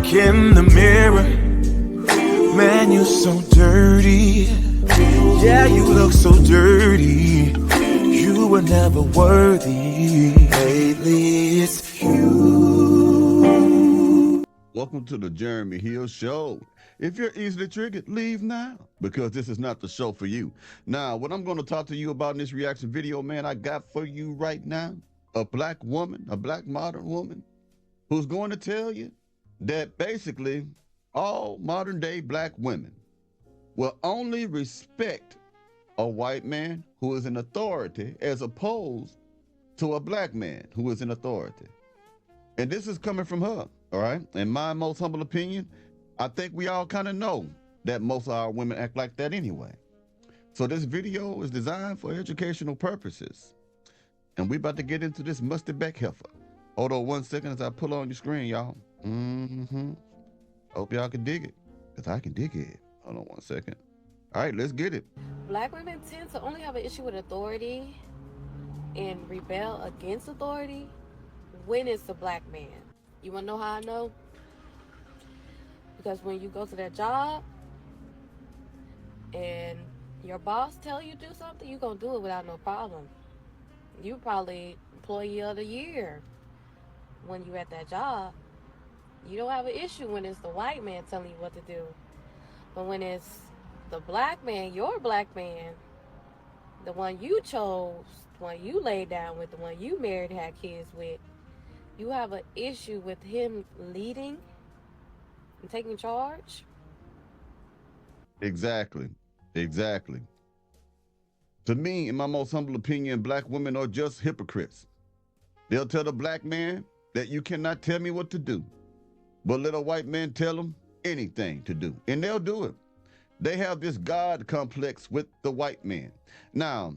look in the mirror, man, you're so dirty. Yeah, you look so dirty. You were never worthy. Lately, it's you. Welcome to the Jeremy Hill Show. If you're easily triggered, leave now, because this is not the show for you. Now, what I'm going to talk to you about in this reaction video, man, I got for you right now a black woman, a black modern woman, who's going to tell you that basically all modern day black women will only respect a white man who is in authority as opposed to a black man who is in authority. And this is coming from her, all right? In my most humble opinion, I think we all kind of know that most of our women act like that anyway. So this video is designed for educational purposes. And we about to get into this musty back heifer. Hold on 1 second as I pull on your screen, y'all. Hope y'all can dig it, because I can dig it. Hold on 1 second. All right, let's get it. Black women tend to only have an issue with authority and rebel against authority when it's a black man. You want to know how I know? Because when you go to that job and your boss tell you to do something, you're going to do it without no problem. You probably employee of the year when you're at that job. You don't have an issue when it's the white man telling you what to do. But when it's the black man, your black man, the one you chose, the one you laid down with, the one you married and had kids with, you have an issue with him leading and taking charge. Exactly. To me, in my most humble opinion, black women are just hypocrites. They'll tell the black man that you cannot tell me what to do, but let a white man tell them anything to do, and they'll do it. They have this God complex with the white man. Now,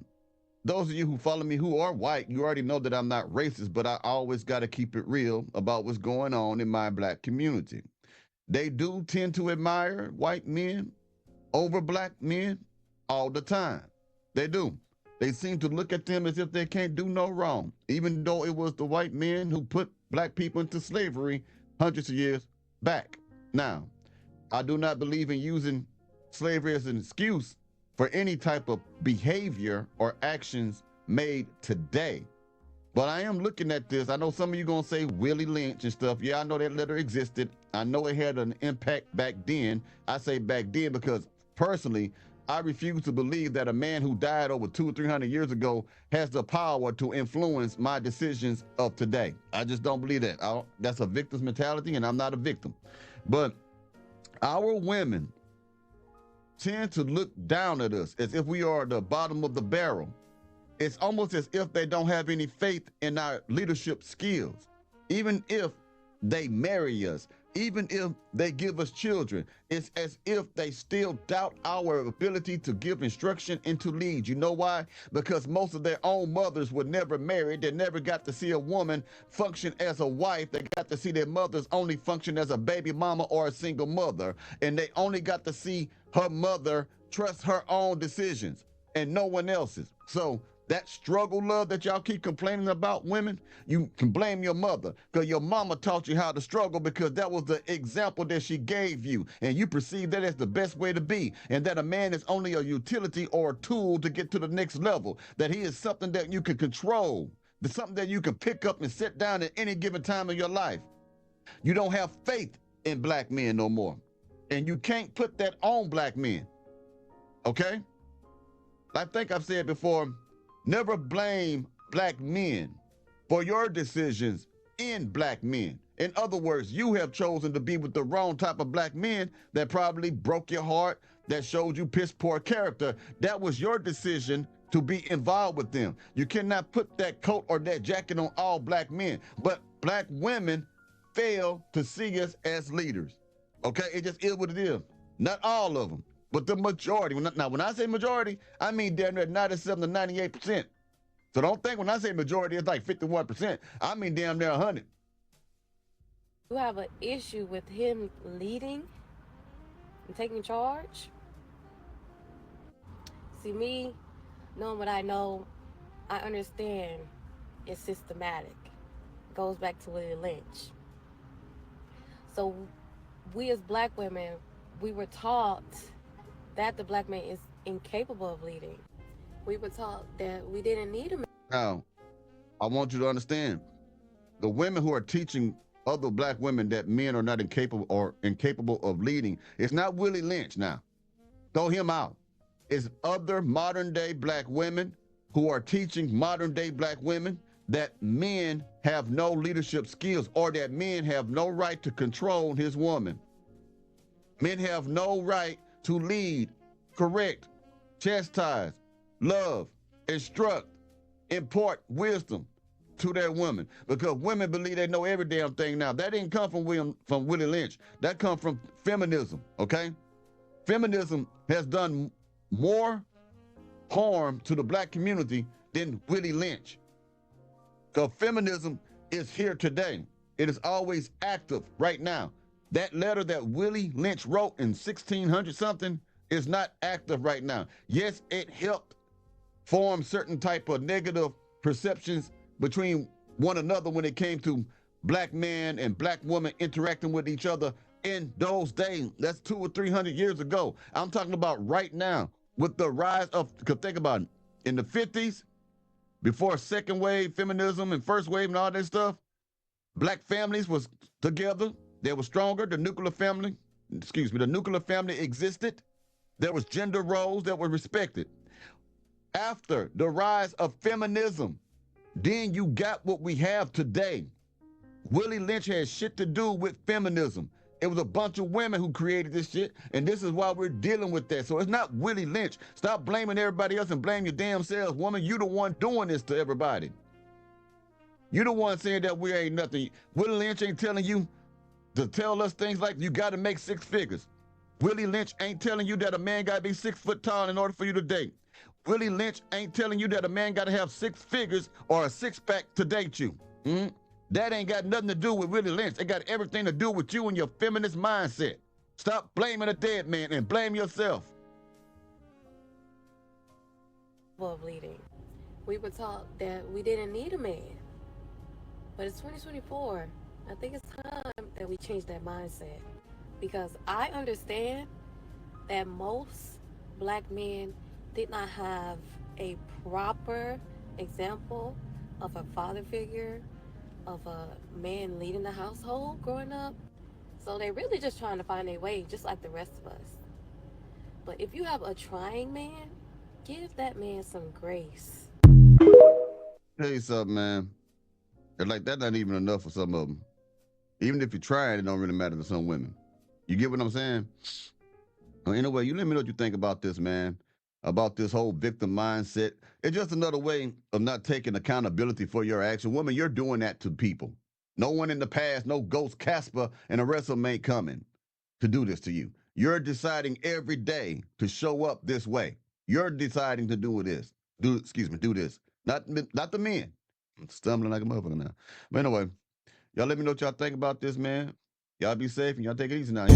those of you who follow me who are white, you already know that I'm not racist, but I always got to keep it real about what's going on in my black community. They do tend to admire white men over black men all the time. They do. They seem to look at them as if they can't do no wrong, even though it was the white men who put black people into slavery hundreds of years back. Now, I do not believe in using slavery as an excuse for any type of behavior or actions made today. But I am looking at this. I know some of you gonna say Willie Lynch and stuff. Yeah, I know that letter existed. I know it had an impact back then. I say back then because personally, I refuse to believe that a man who died over 200 or 300 years ago has the power to influence my decisions of today. I just don't believe that. That's a victim's mentality, and I'm not a victim. But our women tend to look down at us as if we are the bottom of the barrel. It's almost as if they don't have any faith in our leadership skills. Even if they marry us, even if they give us children, it's as if they still doubt our ability to give instruction and to lead. You know why? Because most of their own mothers were never married. They never got to see a woman function as a wife. They got to see their mothers only function as a baby mama or a single mother. And they only got to see her mother trust her own decisions and no one else's. So that struggle love that y'all keep complaining about women, you can blame your mother because your mama taught you how to struggle because that was the example that she gave you. And you perceive that as the best way to be. And that a man is only a utility or a tool to get to the next level. That he is something that you can control. That's something that you can pick up and sit down at any given time in your life. You don't have faith in black men no more. And you can't put that on black men. Okay? I think I've said before, never blame black men for your decisions in black men. In other words, you have chosen to be with the wrong type of black men that probably broke your heart, that showed you piss poor character. That was your decision to be involved with them. You cannot put that coat or that jacket on all black men, but black women fail to see us as leaders. Okay, it just is what it is. Not all of them, but the majority. Now, when I say majority, I mean damn near 97 to 98%. So don't think when I say majority, it's like 51%. I mean damn near 100. You have an issue with him leading and taking charge. See, me, knowing what I know, I understand it's systematic. It goes back to Willie Lynch. So we as black women, we were taught that the black man is incapable of leading. We were taught that we didn't need a man. Now, I want you to understand the women who are teaching other black women that men are not incapable of leading. It's not Willie Lynch now. Throw him out. It's other modern day black women who are teaching modern day black women that men have no leadership skills or that men have no right to control his woman. Men have no right to lead, correct, chastise, love, instruct, impart wisdom to their women, because women believe they know every damn thing now. That didn't come from Willie Lynch. That come from feminism, okay? Feminism has done more harm to the black community than Willie Lynch. Because feminism is here today. It is always active right now. That letter that Willie Lynch wrote in 1600 something is not active right now. Yes, it helped form certain type of negative perceptions between one another when it came to black men and black women interacting with each other in those days. That's 200 or 300 years ago. I'm talking about right now with the rise of, because think about it, in the 50s, before second wave feminism and first wave and all that stuff, black families was together. They were stronger. The nuclear family existed. There was gender roles that were respected. After the rise of feminism, then you got what we have today. Willie Lynch had shit to do with feminism. It was a bunch of women who created this shit, and this is why we're dealing with that. So it's not Willie Lynch. Stop blaming everybody else and blame your damn selves. Woman, you the one doing this to everybody. You the one saying that we ain't nothing. Willie Lynch ain't telling you to tell us things like you got to make 6 figures. Willie Lynch ain't telling you that a man got to be 6 foot tall in order for you to date. Willie Lynch ain't telling you that a man got to have 6 figures or a 6-pack to date you. That ain't got nothing to do with Willie Lynch. It got everything to do with you and your feminist mindset. Stop blaming a dead man and blame yourself. Of leading. We were taught that we didn't need a man. But it's 2024. I think it's time that we change that mindset. Because I understand that most black men did not have a proper example of a father figure, of a man leading the household growing up. So they're really just trying to find their way, just like the rest of us. But if you have a trying man, give that man some grace. Tell you something, man. It's like that's not even enough for some of them. Even if you try it, it don't really matter to some women. You get what I'm saying? Well, anyway, you let me know what you think about this, man. About this whole victim mindset. It's just another way of not taking accountability for your action. Woman, you're doing that to people. No one in the past, no Ghost Casper and the rest of them ain't coming to do this to you. You're deciding every day to show up this way. You're deciding to do this. Do this. Not the men. I'm stumbling like a motherfucker now. But anyway, y'all let me know what y'all think about this, man. Y'all be safe and y'all take it easy now. Yeah?